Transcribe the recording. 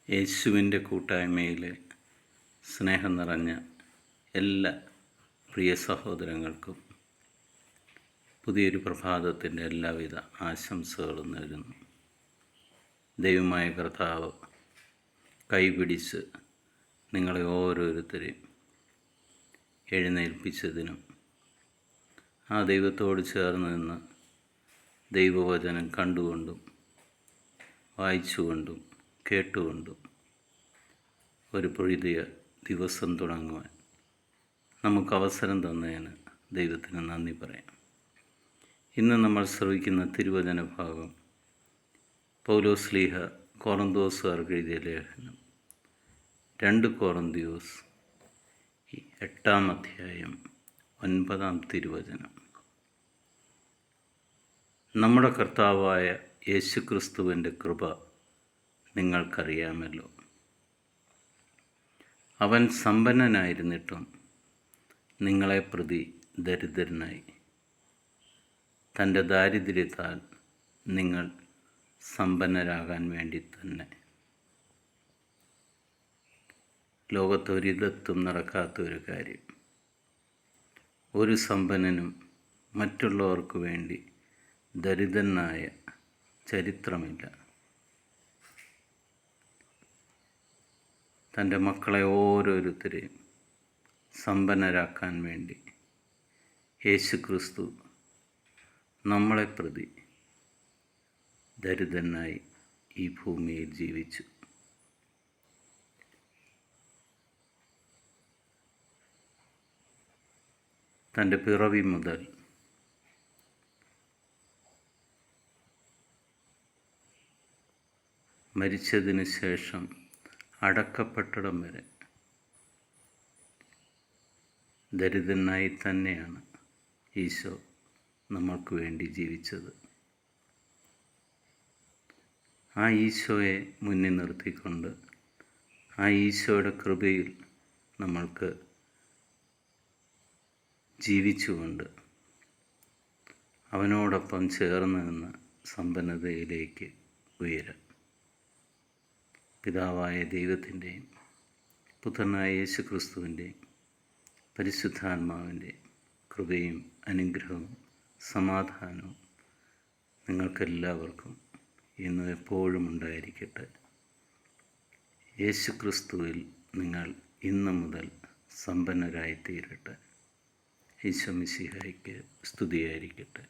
യേശുവിൻ്റെ കൂട്ടായ്മയിലെ സ്നേഹം നിറഞ്ഞ എല്ലാ പ്രിയ സഹോദരങ്ങൾക്കും പുതിയൊരു പ്രഭാതത്തിൻ്റെ എല്ലാവിധ ആശംസകളും നേരുന്നു. ദൈവമായ കർത്താവ് കൈപിടിച്ച് നിങ്ങളെ ഓരോരുത്തരെയും എഴുന്നേൽപ്പിച്ചതിനും ആ ദൈവത്തോട് ചേർന്ന് നിന്ന് ദൈവവചനം കണ്ടുകൊണ്ടും വായിച്ചുകൊണ്ടും കേട്ടുകൊണ്ടും ഒരു പുതിയ ദിവസം തുടങ്ങുവാൻ നമുക്ക് അവസരം തന്നതിന് ദൈവത്തിന് നന്ദി പറയാം. ഇന്ന് നമ്മൾ ശ്രവിക്കുന്ന തിരുവചന ഭാഗം പൗലോസ്ലീഹ കൊറിന്തോസുകാർക്ക് എഴുതിയ ലേഖനം 2 കൊറിന്തോസ് 8-ാം അധ്യായം 9-ാം തിരുവചനം. നമ്മുടെ കർത്താവായ യേശുക്രിസ്തുവിൻ്റെ കൃപ നിങ്ങൾക്കറിയാമല്ലോ. അവൻ സമ്പന്നനായിരുന്നിട്ടും നിങ്ങളെ പ്രതി ദരിദ്രനായി, തൻ്റെ ദാരിദ്ര്യത്താൽ നിങ്ങൾ സമ്പന്നരാകാൻ വേണ്ടി തന്നെ. ലോകത്തൊരിടത്തും നടക്കാത്ത ഒരു കാര്യം. ഒരു സമ്പന്നനും മറ്റുള്ളവർക്ക് വേണ്ടി ദരിദ്രനായ ചരിത്രമില്ല. തൻ്റെ മക്കളെ ഓരോരുത്തരെയും സമ്പന്നരാക്കാൻ വേണ്ടി യേശുക്രിസ്തു നമ്മളെ പ്രതി ദരിദ്രനായി ഈ ഭൂമിയിൽ ജീവിച്ചു. തൻ്റെ പിറവി മുതൽ മരിച്ചതിന് ശേഷം അടക്കപ്പെട്ടിടം വരെ ദരിദ്രനായി തന്നെയാണ് ഈശോ നമ്മൾക്ക് വേണ്ടി ജീവിച്ചത്. ആ ഈശോയെ മുന്നിൽ നിർത്തിക്കൊണ്ട് ആ ഈശോയുടെ കൃപയിൽ നമ്മൾക്ക് ജീവിച്ചുകൊണ്ട് അവനോടൊപ്പം ചേർന്ന് നിന്ന് സമ്പന്നതയിലേക്ക് ഉയരാം. പിതാവായ ദൈവത്തിൻ്റെയും പുത്രനായ യേശുക്രിസ്തുവിൻ്റെയും പരിശുദ്ധാത്മാവിൻ്റെയും കൃപയും അനുഗ്രഹവും സമാധാനവും നിങ്ങൾക്കെല്ലാവർക്കും ഇന്നും എപ്പോഴും ഉണ്ടായിരിക്കട്ടെ. യേശുക്രിസ്തുവിൽ നിങ്ങൾ ഇന്നു മുതൽ സമ്പന്നരായിത്തീരട്ടെ. ഈശോ മിശിഹായ്ക്ക് സ്തുതിയായിരിക്കട്ടെ.